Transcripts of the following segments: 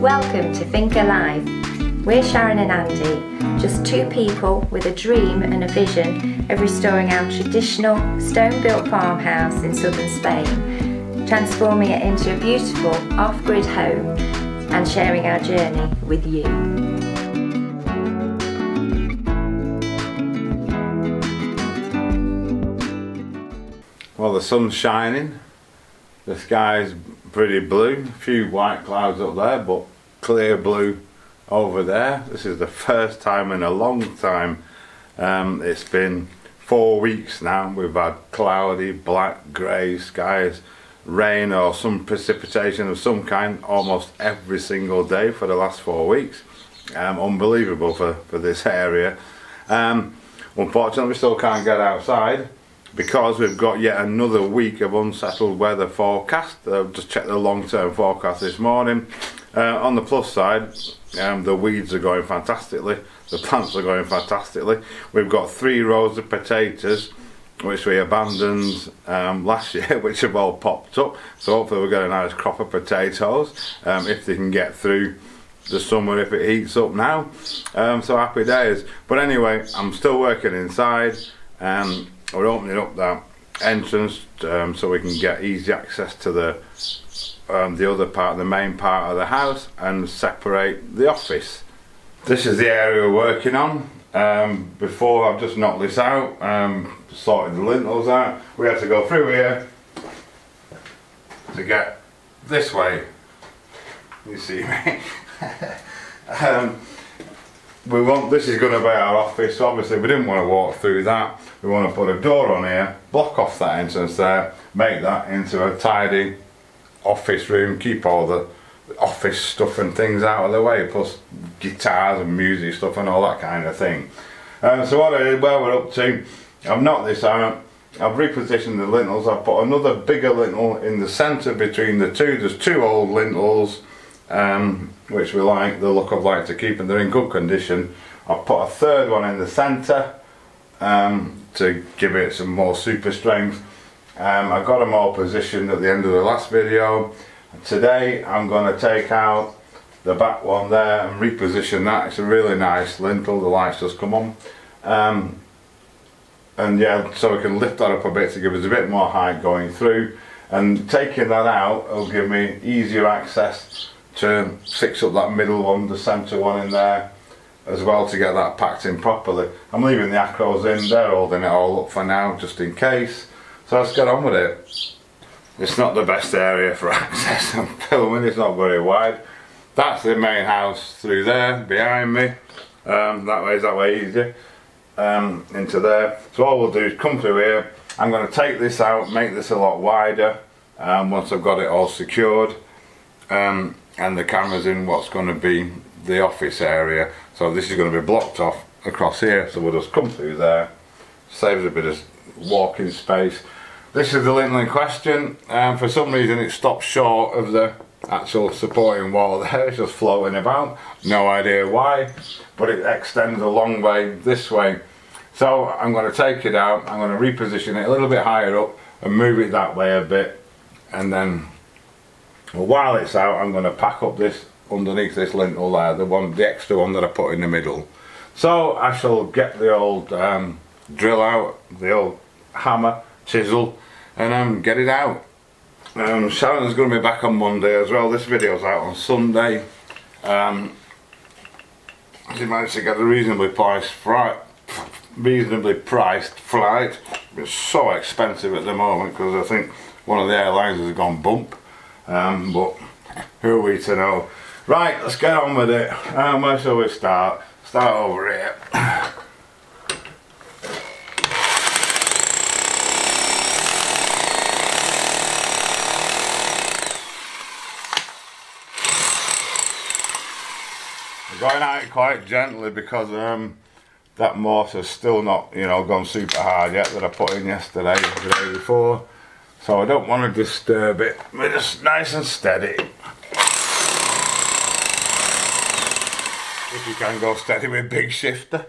Welcome to Think Alive. We're Sharon and Andy, just two people with a dream and a vision of restoring our traditional stone-built farmhouse in southern Spain, transforming it into a beautiful off-grid home and sharing our journey with you. Well, the sun's shining, the sky's pretty blue, a few white clouds up there, but clear blue over there. This is the first time in a long time. It's been 4 weeks now. We've had cloudy, black, grey skies, rain or some precipitation of some kind almost every single day for the last 4 weeks. Unbelievable for this area. Unfortunately, we still can't get outside because we've got yet another week of unsettled weather forecast. I've just checked the long-term forecast this morning. On the plus side, the weeds are going fantastically, the plants are going fantastically. We've got 3 rows of potatoes which we abandoned last year, which have all popped up, so hopefully we'll get a nice crop of potatoes if they can get through the summer, if it heats up now. So happy days. But anyway, I'm still working inside. We're opening up that entrance so we can get easy access to the other part, the main part of the house, and separate the office. This is the area we're working on. Before, I've just knocked this out, sorted the lintels out. We had to go through here to get this way. You see me? This is going to be our office, so obviously we didn't want to walk through that. We want to put a door on here, block off that entrance there, make that into a tidy office room, keep all the office stuff and things out of the way, plus guitars and music stuff and all that kind of thing. So where we're up to, I've knocked this out, I've repositioned the lintels, I've put another bigger lintel in the centre between the two. There's 2 old lintels which we like the look of, like to keep, and they're in good condition. I've put a 3rd one in the centre to give it some more super strength. I got them all positioned at the end of the last video. Today I'm going to take out the back one there and reposition that. It's a really nice lintel, the lights just come on. And yeah, so we can lift that up a bit to give us a bit more height going through, and taking that out will give me easier access to fix up that middle one, the centre one in there as well, to get that packed in properly. I'm leaving the acros in, they're holding it all up for now just in case. So let's get on with it. It's not the best area for access and filming, it's not very wide. That's the main house through there behind me. That way easier. Into there. So all we'll do is come through here. I'm going to take this out, make this a lot wider once I've got it all secured. And the camera's in what's going to be the office area. So this is going to be blocked off across here, so we'll just come through there. Saves a bit of walking space. This is the lintel in question. For some reason it stops short of the actual supporting wall there, it's just floating about. No idea why, but it extends a long way this way. So I'm going to take it out, I'm going to reposition it a little bit higher up and move it that way a bit, and then while it's out I'm going to pack up this underneath this lintel there, the extra one that I put in the middle. So I shall get the old drill out, the old hammer, chisel, and get it out. Sharon's going to be back on Monday as well. This video's out on Sunday. She managed to get a reasonably priced flight. It's so expensive at the moment because I think one of the airlines has gone bump. But who are we to know? Right, let's get on with it. Where shall we start? Start over here. We're going at it quite gently because that mortar's still not, gone super hard yet, that I put in yesterday or the day before. So I don't want to disturb it. We're just nice and steady. If you can go steady with big shifter.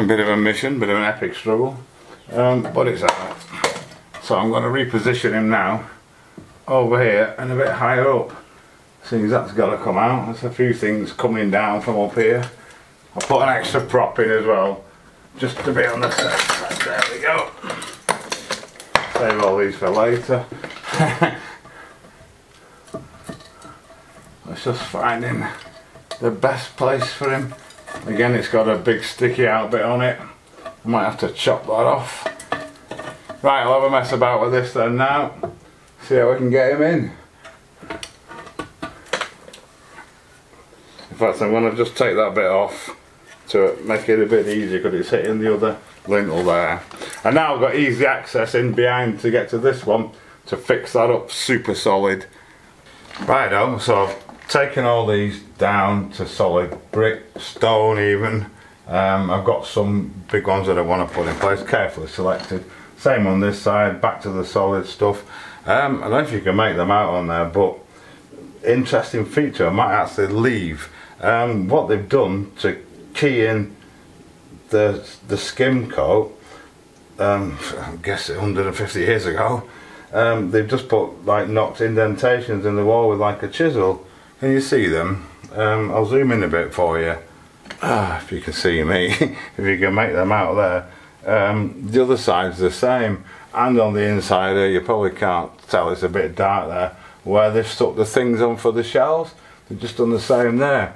A bit of a mission, bit of an epic struggle, but it's alright. So I'm going to reposition him now over here and a bit higher up. See, that's got to come out. There's a few things coming down from up here. I'll put an extra prop in as well, just to be on the safe side. There we go. Save all these for later. It's just finding the best place for him. Again, it's got a big sticky out bit on it. I might have to chop that off. Right, I'll have a mess about with this then now. See how we can get him in. In fact, I'm going to just take that bit off to make it a bit easier because it's hitting the other lintel there. And now I've got easy access in behind to get to this one to fix that up super solid. Righto, so I've taken all these down to solid brick, stone even. I've got some big ones that I want to put in place, carefully selected. Same on this side, back to the solid stuff. I don't know if you can make them out on there, but interesting feature, I might actually leave what they've done to key in the skim coat. I guess 150 years ago, they've just put like knocked indentations in the wall with like a chisel. Can you see them? I'll zoom in a bit for you. If you can see me, if you can make them out there. The other side's the same, and on the inside here, you probably can't tell, it's a bit dark there, where they've stuck the things on for the shelves. They've just done the same there.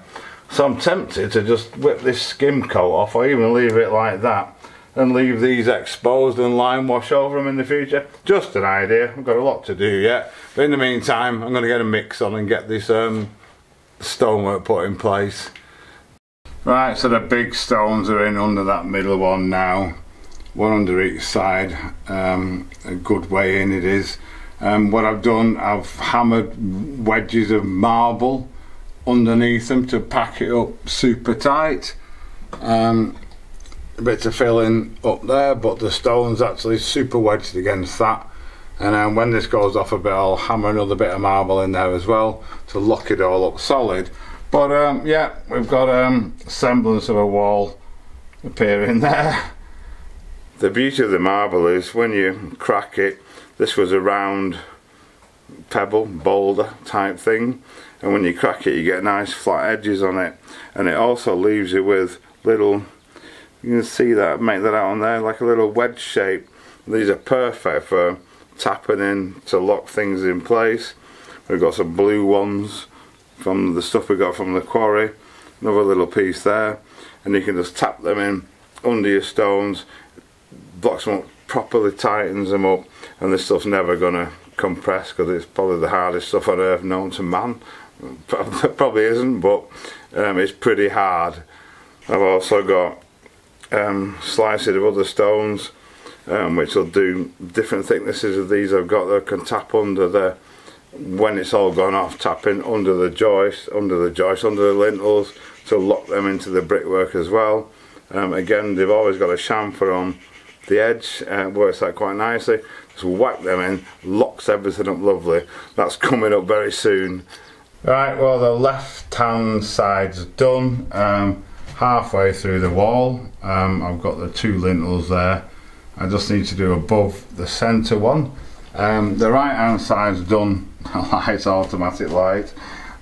So I'm tempted to just whip this skim coat off, or even leave it like that and leave these exposed and lime wash over them in the future. Just an idea. I've got a lot to do yet, but in the meantime I'm going to get a mix on and get this stonework put in place. Right, so the big stones are in under that middle one now, one under each side. A good way in it is. What I've done, I've hammered wedges of marble underneath them to pack it up super tight. A bit to fill in up there, but the stone's actually super wedged against that. And then when this goes off a bit, I'll hammer another bit of marble in there as well to lock it all up solid. But yeah, we've got a semblance of a wall appearing there. The beauty of the marble is when you crack it, this was a round pebble, boulder type thing, and when you crack it you get nice flat edges on it, and it also leaves you with little, you can see that, make that out on there, like a little wedge shape. These are perfect for tapping in to lock things in place. We've got some blue ones from the stuff we got from the quarry, another little piece there, and you can just tap them in under your stones, blocks them up properly, tightens them up, and this stuff's never gonna compress because it's probably the hardest stuff on earth known to man. Probably isn't, but it's pretty hard. I've also got slices of other stones which will do different thicknesses of these. I've got that can tap under the, when it's all gone off, tap in under the joist, under the lintels to lock them into the brickwork as well. Again, they've always got a chamfer on the edge, works out quite nicely. Just whack them in, locks everything up lovely. That's coming up very soon. Right, well, the left hand side's done, halfway through the wall. I've got the two lintels there. I just need to do above the centre one. The right hand side's done. Light, automatic light.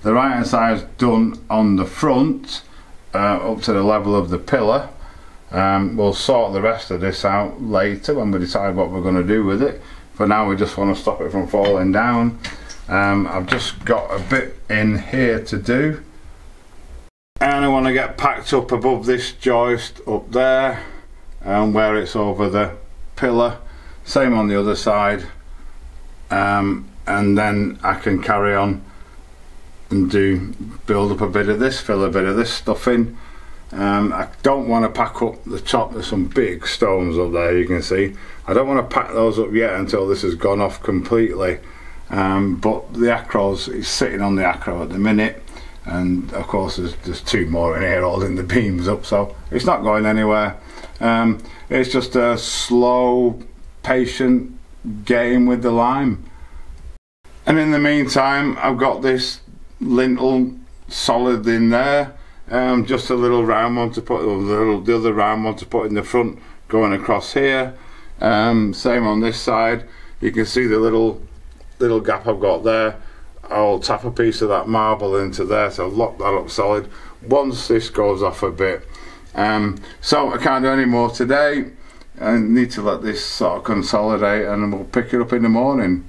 The right hand side's done on the front, up to the level of the pillar. We'll sort the rest of this out later when we decide what we're going to do with it. For now we just want to stop it from falling down. I've just got a bit in here to do, and I want to get packed up above this joist up there, where it's over the pillar. Same on the other side, and then I can carry on and build up a bit of this, fill a bit of this stuff in. I don't want to pack up the top. There's some big stones up there, you can see. I don't want to pack those up yet until this has gone off completely. But the acros is sitting on the acro at the minute, and of course there's two more in here holding the beams up, so it's not going anywhere. It's just a slow, patient game with the lime. And in the meantime, I've got this lintel solid in there. just a little round one to put, the other round one to put in the front going across here. Same on this side. You can see the little gap I've got there. I'll tap a piece of that marble into there to lock that up solid once this goes off a bit. So I can't do any more today. I need to let this sort of consolidate, and we'll pick it up in the morning.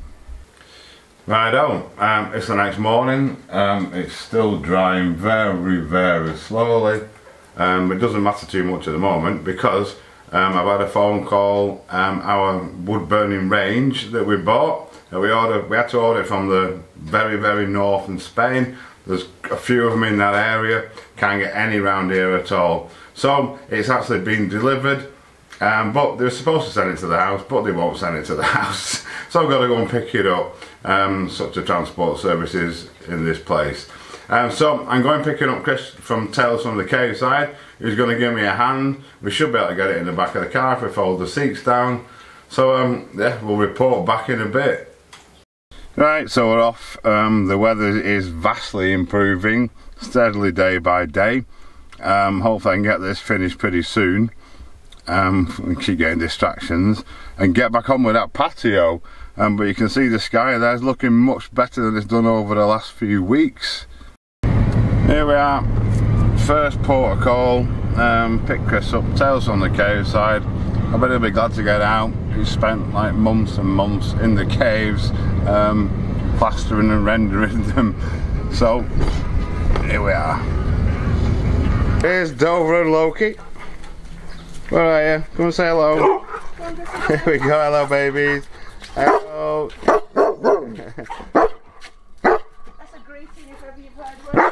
Righto, it's the next morning. It's still drying very slowly. It doesn't matter too much at the moment because I've had a phone call. Our wood burning range that we bought, we had to order it from the very north in Spain. There's a few of them in that area, can't get any round here at all. So it's actually been delivered, but they're supposed to send it to the house, but they won't send it to the house. So I've got to go and pick it up. Such a transport services in this place. So I'm going picking up Chris from Tales from the Cave side, who's going to give me a hand. We should be able to get it in the back of the car if we fold the seats down. So yeah, we'll report back in a bit. Right, so we're off. The weather is vastly improving, steadily day by day. Hopefully I can get this finished pretty soon. We keep getting distractions and get back on with that patio. But you can see the sky there's looking much better than it's done over the last few weeks. Here we are, first port of call. Pick Chris up, Tales on the Cave side. I bet he'll be glad to get out. He's spent like months and months in the caves, plastering and rendering them. So here we are. Here's Dover and Loki. Where are you? Come and say hello. Here we go, hello babies. Hello. That's a greeting if ever you've heard one.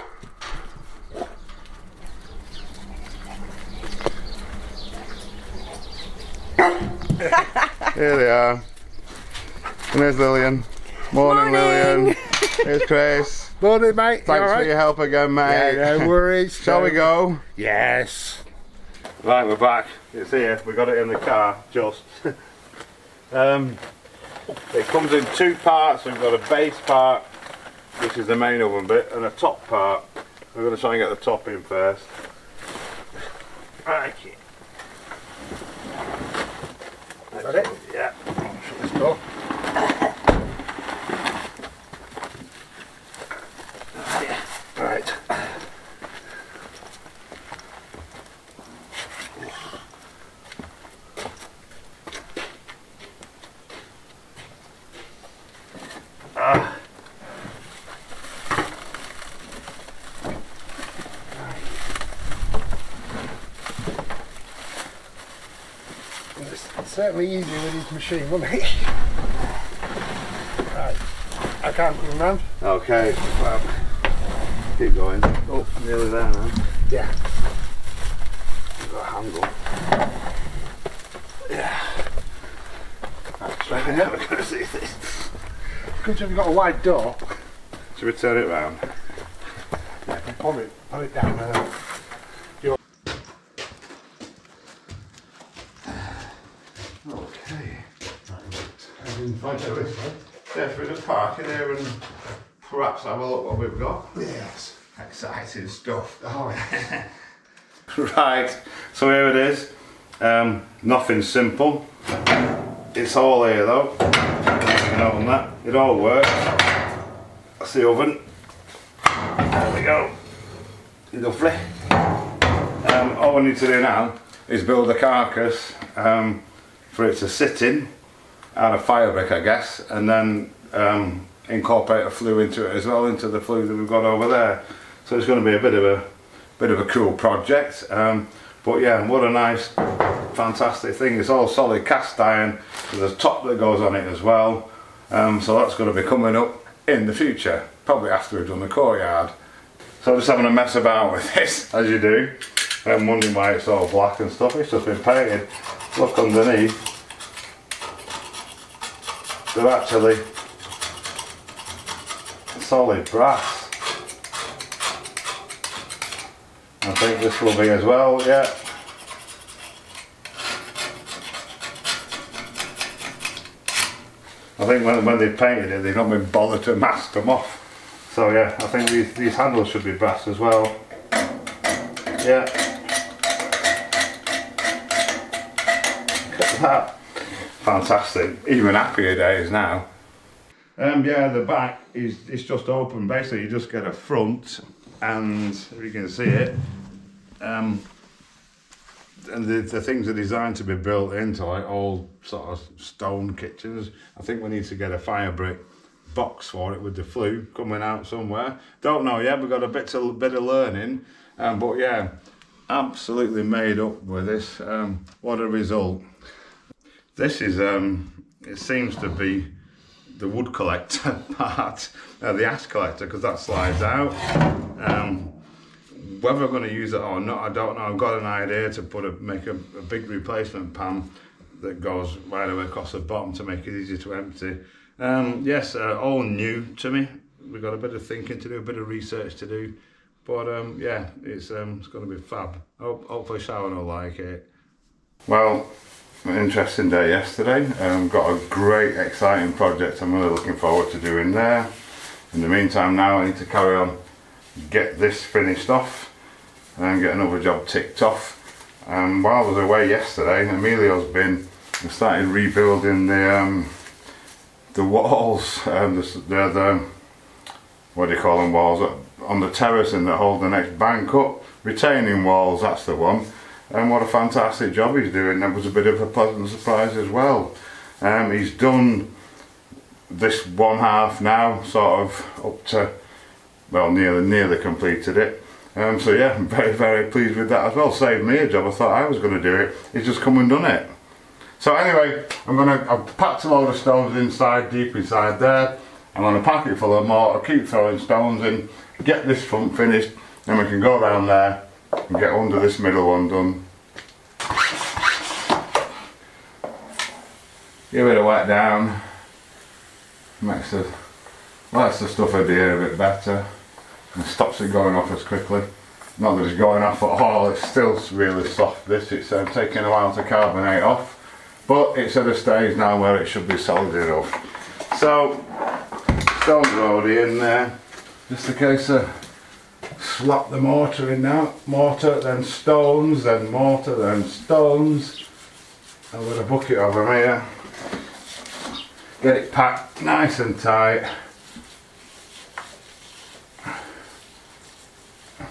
Here they are. And there's Lillian. Morning. Lillian. Here's Chris. Morning, mate. Thanks for your help again, mate. Yeah, no worries. Shall we go? Yes. Right, we're back. It's here. We got it in the car, just. It comes in two parts. We've got a base part, which is the main oven bit, and a top part. We're going to try and get the top in first. Right. Got it? Yeah. Shut this door. Right. It's certainly easier with his machine, wasn't it? Right. I can't come round. Okay. Well, keep going. Oh, nearly there now. Yeah. We've got a handle. Yeah. That's right. I'm never going to see this. Good job you've got a wide door. Should we turn it round? Yeah, pull it down now. Okay. I didn't find it this way. Yeah, if we just park in here and perhaps have a look what we've got. Yes. Exciting stuff. Oh, yeah. Right, so here it is. Nothing simple. It's all here though. You know, and that. It all works. That's the oven. There we go. Lovely. All we need to do now is build a carcass for it to sit in, out of fire brick I guess, and then incorporate a flue into it as well, into the flue that we've got over there. So it's going to be a bit of a cool project. But yeah, what a nice, fantastic thing. It's all solid cast iron. There's a top that goes on it as well. So that's going to be coming up in the future, probably after we've done the courtyard. So I'm just having a mess about with this, as you do. I'm wondering why it's all black and stuff. It's just been painted. Look underneath. They're actually solid brass. I think this will be as well, yeah. I think when they painted it, they've not been bothered to mask them off. So yeah, I think these handles should be brass as well. Yeah. Look at that. Fantastic. Even happier days now. Yeah, the back is it's just open. Basically, you just get a front, and if you can see it, and the things are designed to be built into like old sort of stone kitchens. I think we need to get a fire brick box for it with the flue coming out somewhere. Don't know yet. We've got a bit of learning, but yeah, absolutely made up with this. What a result! This is it seems to be the wood collector part, the ash collector, because that slides out. Whether I'm going to use it or not, I don't know. I've got an idea to make a big replacement pan that goes right away across the bottom to make it easier to empty. Yes, all new to me. We've got a bit of thinking to do, a bit of research to do, but yeah, it's going to be fab. Hopefully Sharon will like it. Well, an interesting day yesterday. Got a great, exciting project I'm really looking forward to doing there. In the meantime now I need to carry on, get this finished off and get another job ticked off. While I was away yesterday, Emilio's been and started rebuilding the walls, the what do you call them, walls on the terracing that hold the next bank up. Retaining walls, that's the one. And what a fantastic job he's doing. That was a bit of a pleasant surprise as well. He's done this one half now, sort of up to, well, nearly completed it. So yeah, I'm very, very pleased with that as well. Saved me a job. I thought I was going to do it. He's just come and done it. So anyway, I've packed a load of stones inside, deep inside there. I'm going to pack it full of mortar, keep throwing stones in, get this front finished, then we can go around there and get under this middle one done. Give it a wet down, lets the stuff adhere a bit better and stops it going off as quickly. Not that it's going off at all, it's still really soft this, it's taking a while to carbonate off, but it's at a stage now where it should be solid enough. So, stones are already in there, just a case of slap the mortar in now, mortar then stones, then mortar then stones. I've got a bucket of them here. Get it packed nice and tight.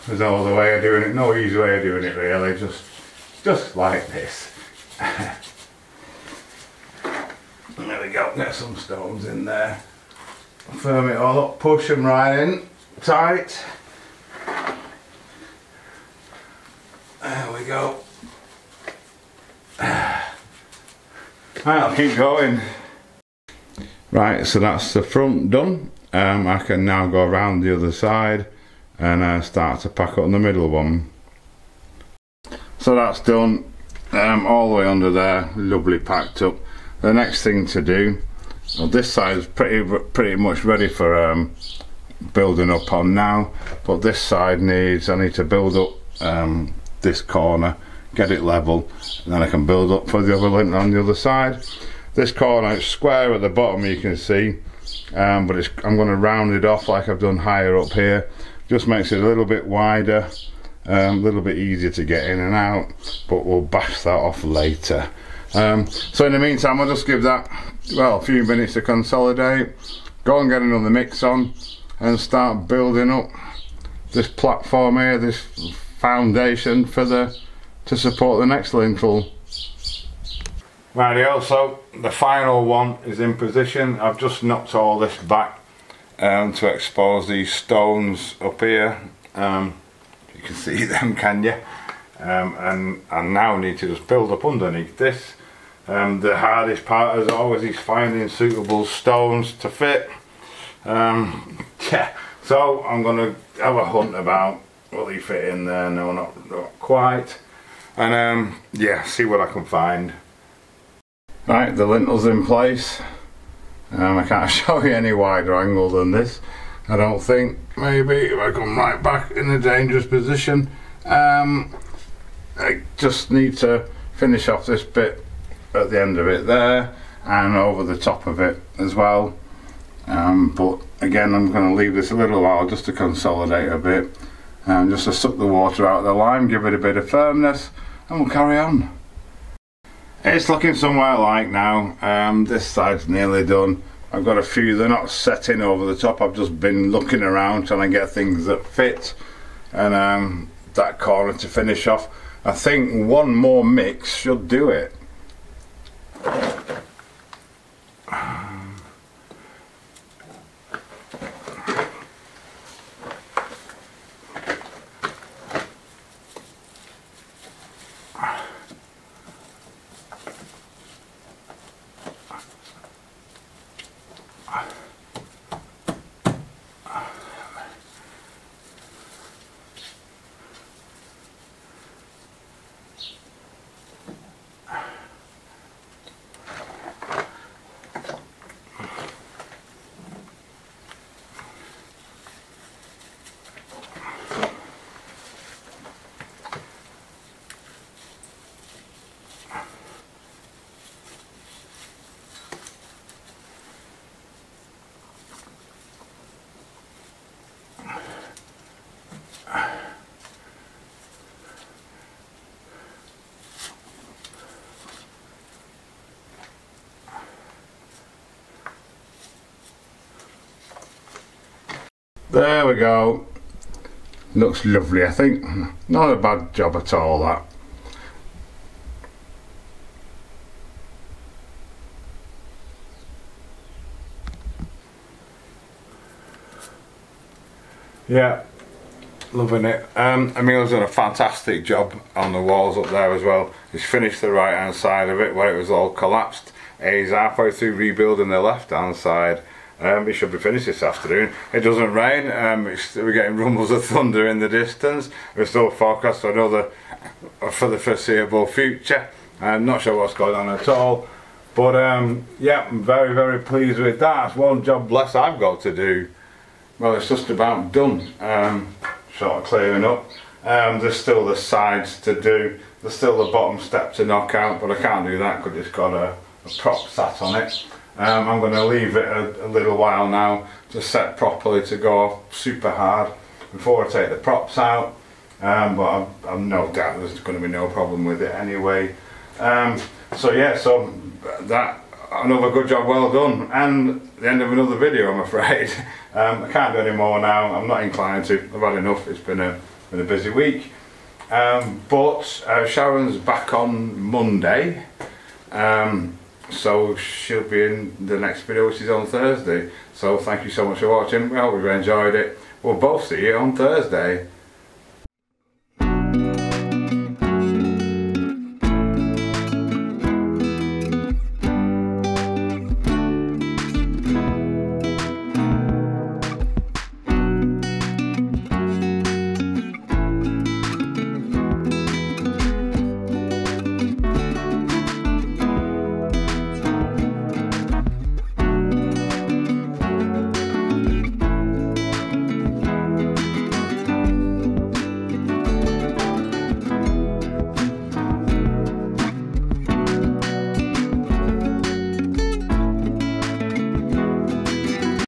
There's no other way of doing it, no easy way of doing it really, just like this. There we go, get some stones in there. Firm it all up, push them right in, tight. There we go. Right, I'll keep going. Right, so that's the front done. I can now go around the other side and start to pack up the middle one. So that's done, all the way under there, lovely packed up. The next thing to do, well, this side is pretty much ready for building up on now, but this side I need to build up this corner, get it level, and then I can build up for the other lint on the other side. This corner is square at the bottom, you can see, but I'm going to round it off like I've done higher up here. Just makes it a little bit wider, a little bit easier to get in and out, but we'll bash that off later. So in the meantime, I'll just give that, well, a few minutes to consolidate, go and get another mix on and start building up this platform here, this foundation to support the next lintel. Rightio, so the final one is in position. I've just knocked all this back to expose these stones up here. You can see them, can you? And I now need to just build up underneath this. The hardest part as always is finding suitable stones to fit. Yeah, so I'm going to have a hunt about will he fit in there. No, not quite. And yeah, see what I can find. Right, the lintel's in place. I can't show you any wider angle than this, I don't think. Maybe if I come right back in a dangerous position. I just need to finish off this bit at the end of it there and over the top of it as well. But again, I'm going to leave this a little while just to consolidate a bit, just to suck the water out of the lime, give it a bit of firmness, and we'll carry on. It's looking somewhere like now. This side's nearly done. I've got a few, they're not setting over the top. I've just been looking around trying to get things that fit, and that corner to finish off. I think one more mix should do it. There we go. Looks lovely, I think. Not a bad job at all, that. Yeah, loving it. Emil's done a fantastic job on the walls up there as well. He's finished the right hand side of it where it was all collapsed. He's halfway through rebuilding the left hand side. It should be finished this afternoon. It doesn't rain. We're getting rumbles of thunder in the distance. We're still forecast for another for the foreseeable future. I'm not sure what's going on at all, but yeah, I'm very, very pleased with that. It's one job less I've got to do. Well, it's just about done. Sort of clearing up. There's still the sides to do. There's still the bottom step to knock out, but I can't do that because it's got a prop sat on it. I'm going to leave it a little while now to set properly to go off super hard before I take the props out, but I've no doubt there's going to be no problem with it anyway. So yeah, so that, another good job well done, and the end of another video, I'm afraid. I can't do any more now. I'm not inclined to. I've had enough. It's been a busy week, but Sharon's back on Monday. So she'll be in the next video, which is on Thursday. So thank you so much for watching. We hope you've enjoyed it. We'll both see you on Thursday.